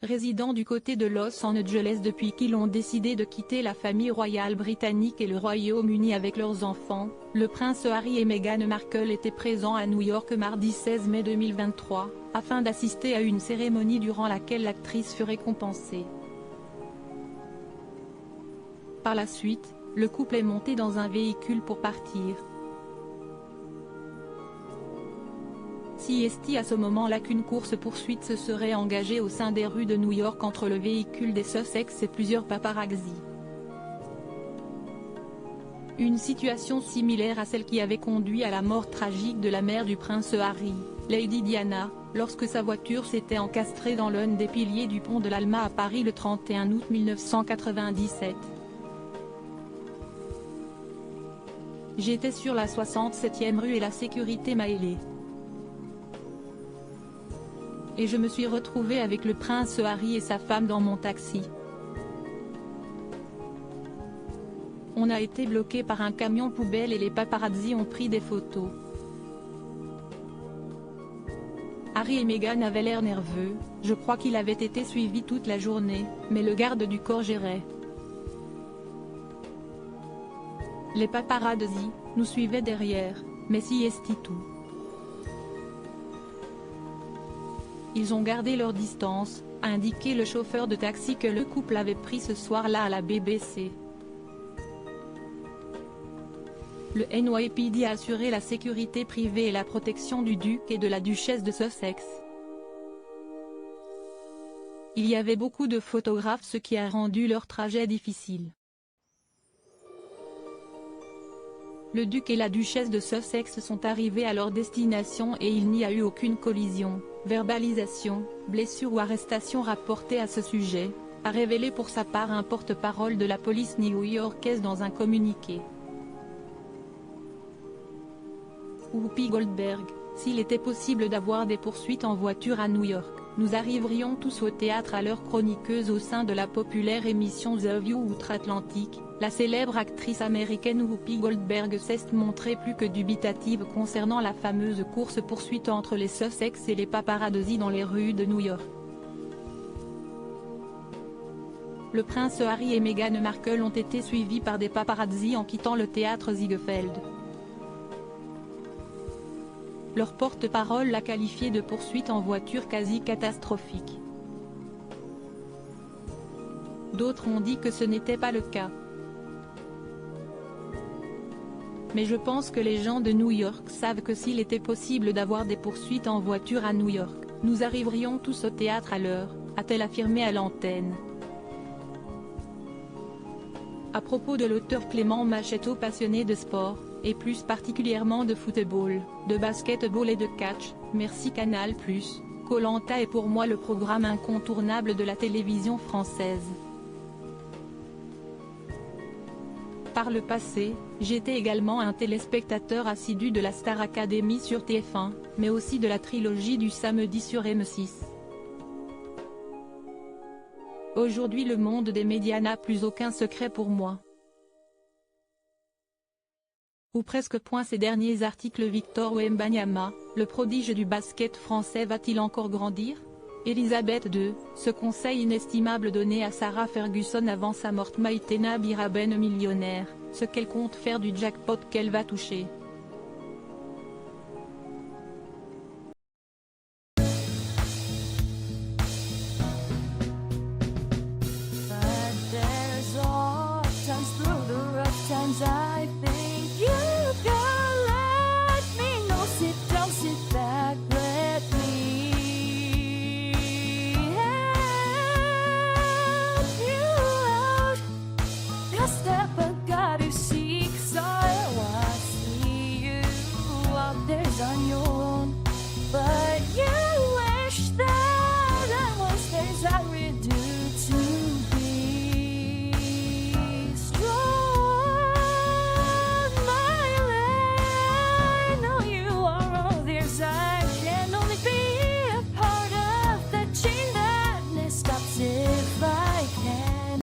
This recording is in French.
résidant du côté de Los Angeles depuis qu'ils ont décidé de quitter la famille royale britannique et le Royaume-Uni avec leurs enfants, le prince Harry et Meghan Markle étaient présents à New York mardi 16 mai 2023, afin d'assister à une cérémonie durant laquelle l'actrice fut récompensée. Par la suite, le couple est monté dans un véhicule pour partir. Si à ce moment-là qu'une course-poursuite se serait engagée au sein des rues de New York entre le véhicule des Sussex et plusieurs paparazzi. Une situation similaire à celle qui avait conduit à la mort tragique de la mère du prince Harry, Lady Diana, lorsque sa voiture s'était encastrée dans l'un des piliers du pont de l'Alma à Paris le 31 août 1997. J'étais sur la 67e rue et la sécurité m'a ailé. Et je me suis retrouvée avec le prince Harry et sa femme dans mon taxi. On a été bloqué par un camion poubelle et les paparazzi ont pris des photos. Harry et Meghan avaient l'air nerveux, je crois qu'il avait été suivi toute la journée, mais le garde du corps gérait. Les paparazzi nous suivaient derrière, mais c'est tout. Ils ont gardé leur distance, a indiqué le chauffeur de taxi que le couple avait pris ce soir-là à la BBC. Le NYPD a assuré la sécurité privée et la protection du duc et de la duchesse de Sussex. Il y avait beaucoup de photographes, ce qui a rendu leur trajet difficile. Le duc et la duchesse de Sussex sont arrivés à leur destination et il n'y a eu aucune collision, verbalisation, blessure ou arrestation rapportée à ce sujet, a révélé pour sa part un porte-parole de la police new-yorkaise dans un communiqué. Whoopi Goldberg: s'il était possible d'avoir des poursuites en voiture à New York, nous arriverions tous au théâtre à l'heure. Chroniqueuse au sein de la populaire émission The View outre-Atlantique, la célèbre actrice américaine Whoopi Goldberg s'est montrée plus que dubitative concernant la fameuse course-poursuite entre les Sussex et les paparazzi dans les rues de New York. Le prince Harry et Meghan Markle ont été suivis par des paparazzi en quittant le théâtre Ziegfeld. Leur porte-parole l'a qualifié de poursuite en voiture quasi catastrophique. D'autres ont dit que ce n'était pas le cas. Mais je pense que les gens de New York savent que s'il était possible d'avoir des poursuites en voiture à New York, nous arriverions tous au théâtre à l'heure, a-t-elle affirmé à l'antenne. À propos de l'auteur Clément Machetto, passionné de sport, et plus particulièrement de football, de basketball et de catch, merci Canal+, Koh-Lanta est pour moi le programme incontournable de la télévision française. Par le passé, j'étais également un téléspectateur assidu de la Star Academy sur TF1, mais aussi de la trilogie du samedi sur M6. Aujourd'hui le monde des médias n'a plus aucun secret pour moi. Ou presque. Ces derniers articles. Victor Wembanyama, le prodige du basket français, va-t-il encore grandir? Elisabeth II, ce conseil inestimable donné à Sarah Ferguson avant sa mort. Maïtena Biraben millionnaire, ce qu'elle compte faire du jackpot qu'elle va toucher. Step